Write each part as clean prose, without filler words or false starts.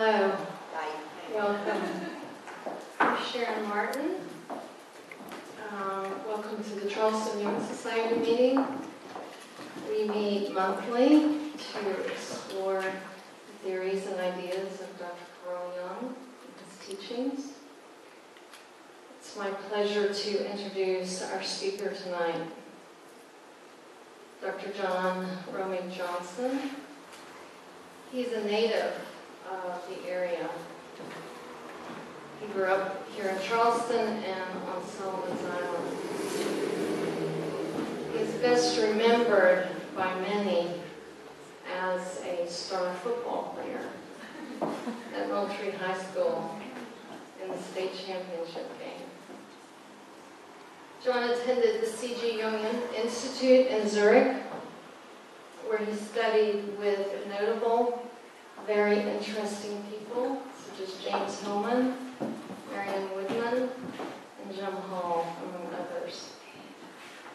Hello. Welcome. I'm Sharon Martin. Welcome to the Charleston Jung Society meeting. We meet monthly to explore the theories and ideas of Dr. Carl Jung and his teachings. It's my pleasure to introduce our speaker tonight, Dr. Romig Johnson. He's a native of the area. He grew up here in Charleston and on Sullivan's Island. He is best remembered by many as a star football player at Moultrie High School in the state championship game. John attended the C.G. Jungian Institute in Zurich, where he studied with notable, very interesting people, such as James Hillman, Marion Woodman, and Jung Hall, among others.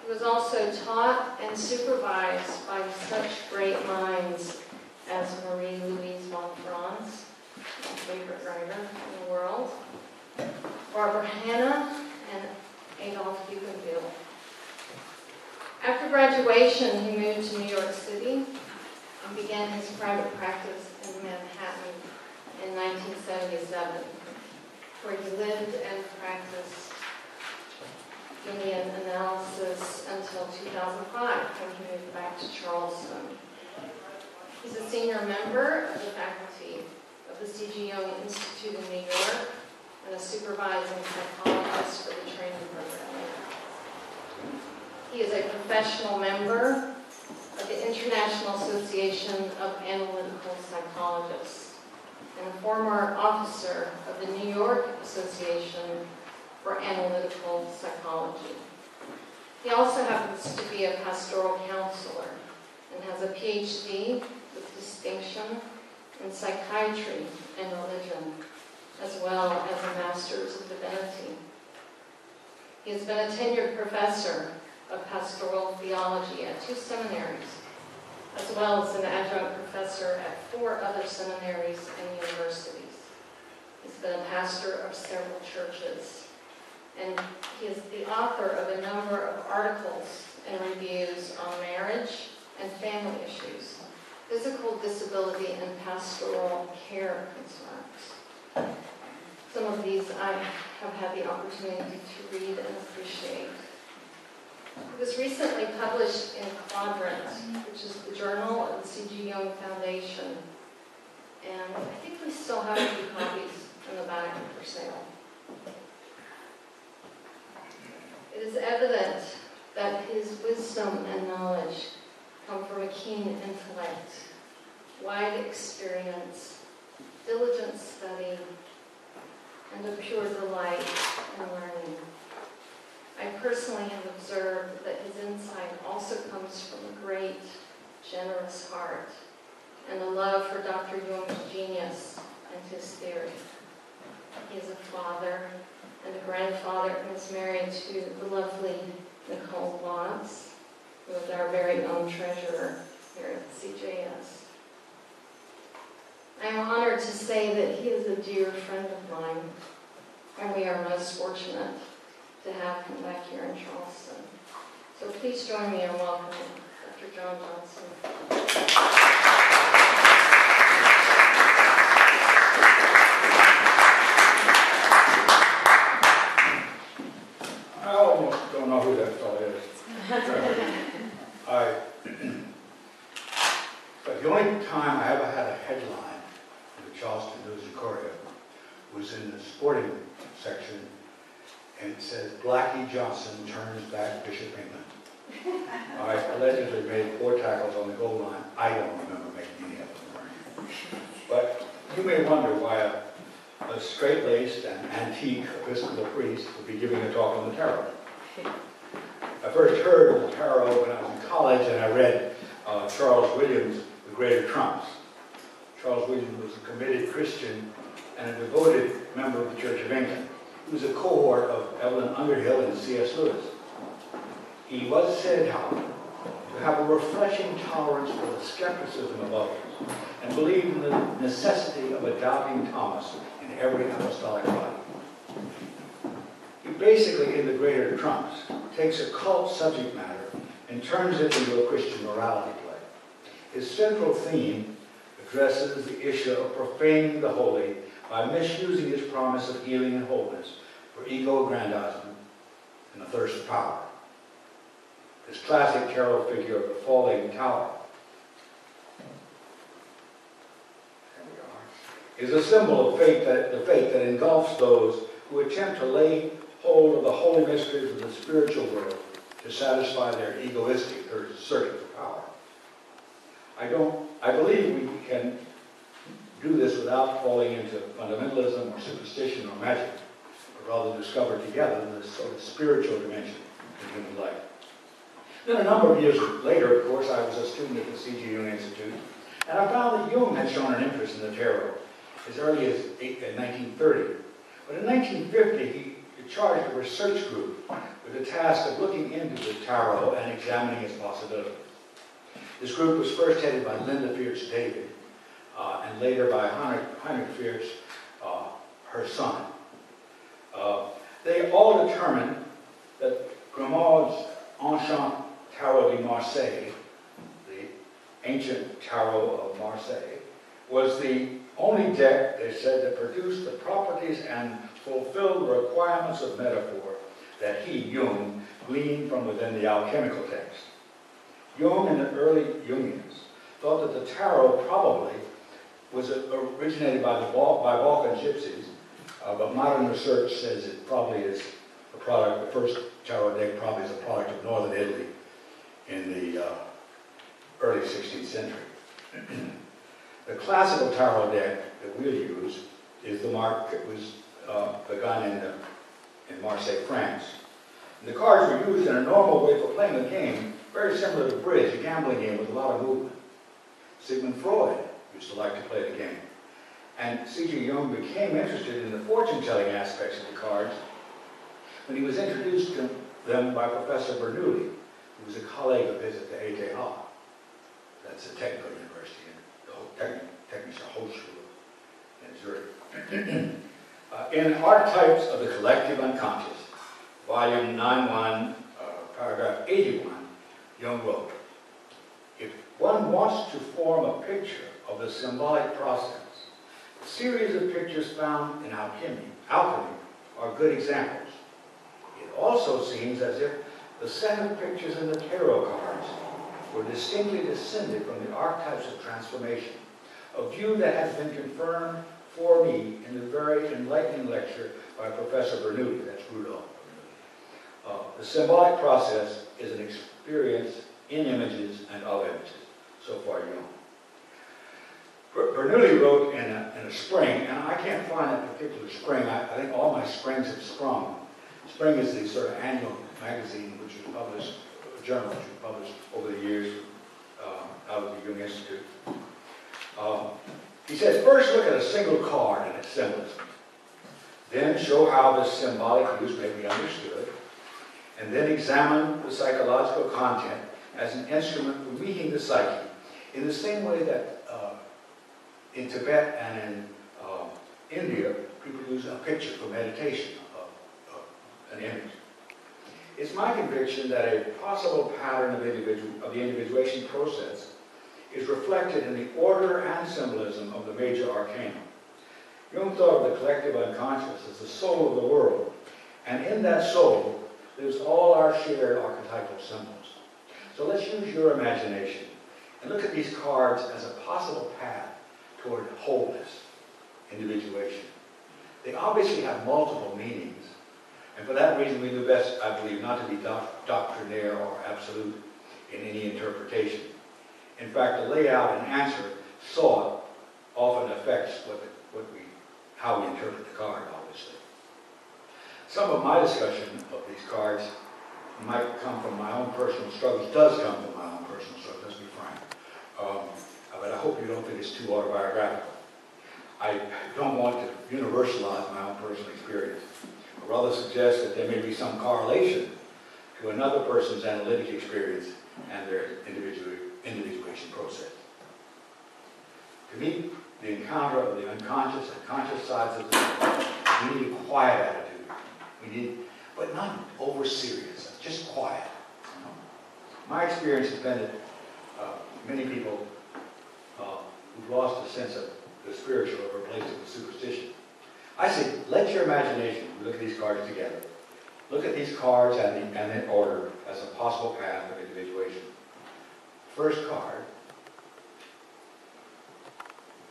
He was also taught and supervised by such great minds as Marie-Louise von Franz, my favorite writer in the world, Barbara Hanna, and Adolf Buchenwald. After graduation, he moved to New York City and began his private practice in Manhattan in 1977, where he lived and practiced Jungian analysis until 2005, when he moved back to Charleston. He's a senior member of the faculty of the C.G. Jung Institute in New York and a supervising psychologist for the training program. He is a professional member of the International Association of Analytical Psychologists and a former officer of the New York Association for Analytical Psychology. He also happens to be a pastoral counselor and has a PhD with distinction in psychiatry and religion, as well as a Master's of Divinity. He has been a tenured professor of pastoral theology at 2 seminaries, as well as an adjunct professor at 4 other seminaries and universities. He's been a pastor of several churches, and he is the author of a number of articles and reviews on marriage and family issues, physical disability, and pastoral care concerns. Some of these I have had the opportunity to read and appreciate. It was recently published in Quadrant, which is the journal of the C.G. Jung Foundation, and I think we still have a few copies in the back for sale. It is evident that his wisdom and knowledge come from a keen intellect, wide experience, diligent study, and a pure delight in learning. I personally have observed that his insight also comes from a great, generous heart and a love for Dr. Jung's genius and his theory. He is a father and a grandfather and is married to the lovely Nicole Watts, who is our very own treasurer here at CJS. I am honored to say that he is a dear friend of mine, and we are most fortunate to have him back here in Charleston. So please join me in welcoming Dr. John Johnson. I almost don't know who that fellow is. But the only time I ever had a headline in the Charleston News and Courier was in the sporting section, and it says, Blackie Johnson turns back Bishop England. I allegedly made 4 tackles on the goal line. I don't remember making any of them. But you may wonder why a straight-laced and antique Episcopal priest would be giving a talk on the tarot. I first heard of the tarot when I was in college, and I read Charles Williams' The Greater Trumps. Charles Williams was a committed Christian and a devoted member of the Church of England. He was a cohort of Evelyn Underhill and C.S. Lewis. He was said, however, to to have a refreshing tolerance for the skepticism of others, and believe in the necessity of a doubting Thomas in every apostolic body. He basically, in the greater trumps, takes a cult subject matter and turns it into a Christian morality play. His central theme addresses the issue of profaning the holy by misusing his promise of healing and wholeness for ego-aggrandizement and a thirst for power. This classic tarot figure of the falling tower is a symbol of the faith that engulfs those who attempt to lay hold of the holy mysteries of the spiritual world to satisfy their egoistic search for power. I believe we can do this without falling into fundamentalism or superstition or magic, but rather discover together this sort of spiritual dimension of human life. Then a number of years later, of course, I was a student at the C.G. Jung Institute, and I found that Jung had shown an interest in the tarot as early as 1930. But in 1950, he charged a research group with the task of looking into the tarot and examining its possibilities. This group was first headed by Linda Fierce David, and later by Heinrich Fierce, her son. They all determined that Grimaud's Ancient Tarot de Marseille, the ancient tarot of Marseille, was the only deck, they said, that produced the properties and fulfilled the requirements of metaphor that he, Jung, gleaned from within the alchemical text. Jung and the early Jungians thought that the tarot probably was originated by Balkan gypsies, but modern research says it probably is a product, the first tarot deck probably is a product of northern Italy in the early 16th century. The classical tarot deck that we'll use is was begun in Marseille, France. And the cards were used in a normal way for playing a game, very similar to bridge, a gambling game with a lot of movement. Sigmund Freud used to like to play the game. And C.G. Jung became interested in the fortune-telling aspects of the cards when he was introduced to them by Professor Bernoulli, who was a colleague of his at the ETH. That's a technical university in the Technische Hochschule in Zurich. In Archetypes of the Collective Unconscious, volume 91, paragraph 81, Jung wrote, "If one wants to form a picture of the symbolic process, the series of pictures found in alchemy are good examples. It also seems as if the set of pictures in the tarot cards were distinctly descended from the archetypes of transformation, a view that has been confirmed for me in the very enlightening lecture by Professor Bernoulli," that's Rudolph Bernoulli. The symbolic process is an experience in images and of images. So far, Jung. Bernoulli wrote in a spring, and I can't find that particular spring. I think all my springs have sprung. Spring is the sort of annual magazine which was published, a journal which was published over the years out of the Jung Institute. He says, first look at a single card and its symbolism. Then show how this symbolic use may be understood. And then examine the psychological content as an instrument for meeting the psyche in the same way that in Tibet and in India, people use a picture for meditation of an image. It's my conviction that a possible pattern of the individuation process is reflected in the order and symbolism of the major arcana. Jung thought of the collective unconscious as the soul of the world, and in that soul lives all our shared archetypal symbols. So let's use your imagination and look at these cards as a possible path toward wholeness, individuation. They obviously have multiple meanings, and for that reason we do best, I believe, not to be doctrinaire or absolute in any interpretation. In fact, the layout and answer sought often affects how we interpret the card, obviously. Some of my discussion of these cards might come from my own personal struggles, does come from my own personal struggles, let's be frank. But I hope you don't think it's too autobiographical. I don't want to universalize my own personal experience, but rather suggest that there may be some correlation to another person's analytic experience and their individuation process. To meet the encounter of the unconscious and conscious sides of the self, we need a quiet attitude. We need, but not over serious, just quiet. You know? My experience has been that many people who've lost a sense of the spiritual or replaced it with superstition. I say, let your imagination look at these cards together. Look at these cards and in order as a possible path of individuation. First card,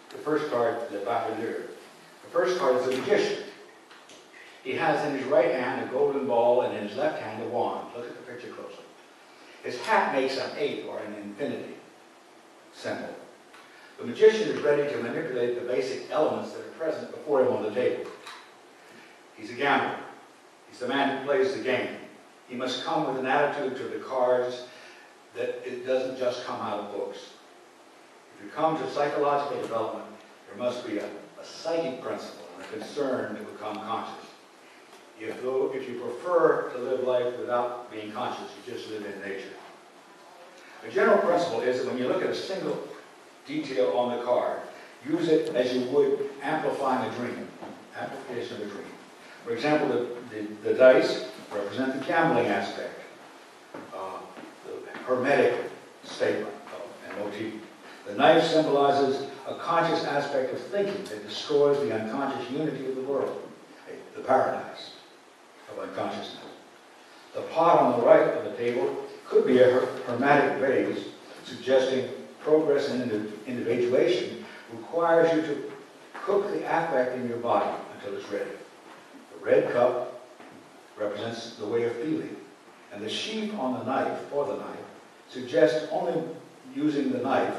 the Baffeleur. The first card is the magician. He has in his right hand a golden ball and in his left hand a wand. Look at the picture closely. His hat makes an 8 or an infinity symbol. The magician is ready to manipulate the basic elements that are present before him on the table. He's a gambler. He's the man who plays the game. He must come with an attitude to the cards that it doesn't just come out of books. If you come to psychological development, there must be a psychic principle and a concern to become conscious. If you prefer to live life without being conscious, you just live in nature. A general principle is that when you look at a single detail on the card, use it as you would amplifying a dream, amplification of a dream. For example, the dice represent the gambling aspect, the hermetic statement and motif. The knife symbolizes a conscious aspect of thinking that destroys the unconscious unity of the world, the paradise of unconsciousness. The pot on the right of the table could be a hermetic vase suggesting progress in individuation requires you to cook the affect in your body until it's ready. The red cup represents the way of feeling, and the sheath on the knife, or the knife, suggests only using the knife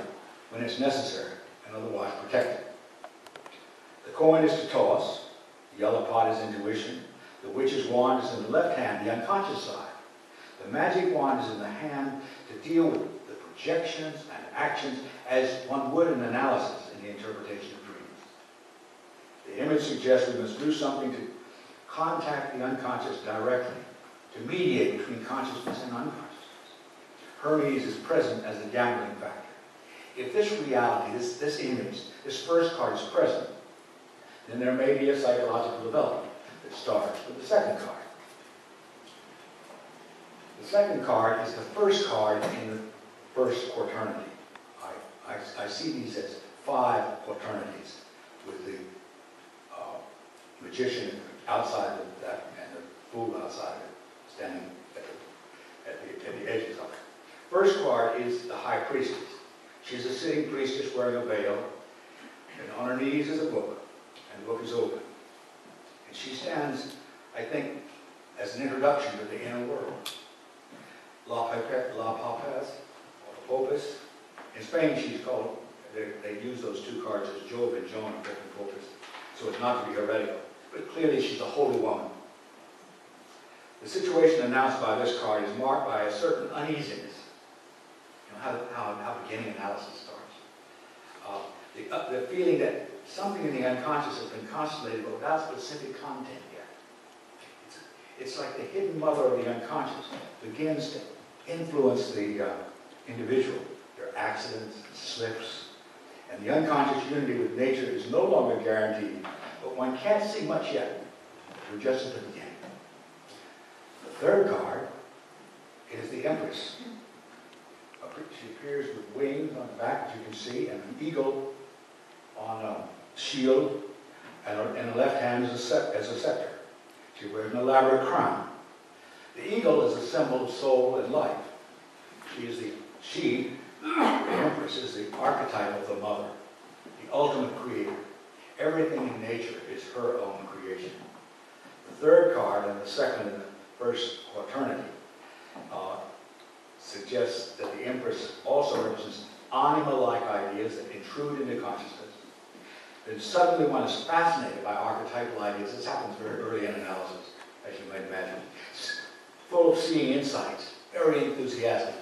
when it's necessary and otherwise protected. The coin is to toss, the yellow pot is intuition, the witch's wand is in the left hand, the unconscious side. The magic wand is in the hand to deal with the projections and actions as one would an analysis in the interpretation of dreams. The image suggests we must do something to contact the unconscious directly, to mediate between consciousness and unconsciousness. Hermes is present as the gambling factor. If this reality, this image, this first card is present, then there may be a psychological development that starts with the second card. The second card is the first card in the first quaternity. I see these as 5 quaternities, with the magician outside of that and the fool outside of it, standing at the edges of it. First card is the High Priestess. She's a sitting priestess wearing a veil, and on her knees is a book, and the book is open. And she stands, I think, as an introduction to the inner world. La Papez, or the Popus. In Spain, she's called, they use those 2 cards as Jove and Joan, Popus, so as not to be heretical. But clearly, she's a holy woman. The situation announced by this card is marked by a certain uneasiness. You know, how beginning analysis starts. The feeling that something in the unconscious has been constellated but without specific content yet. It's like the hidden mother of the unconscious begins to influence the individual. There are accidents, slips, and the unconscious unity with nature is no longer guaranteed, but one can't see much yet. We're just at the beginning. The third card is the Empress. She appears with wings on the back, as you can see, and an eagle on a shield, and in the left hand is a scepter. She wears an elaborate crown. The eagle is a symbol of soul and life. The Empress, is the archetype of the mother, the ultimate creator. Everything in nature is her own creation. The third card, and the second in the first quaternity, suggests that the Empress also represents anima-like ideas that intrude into consciousness. Then suddenly one is fascinated by archetypal ideas. This happens very early in analysis, as you might imagine. It's full of seeing insights, very enthusiastic.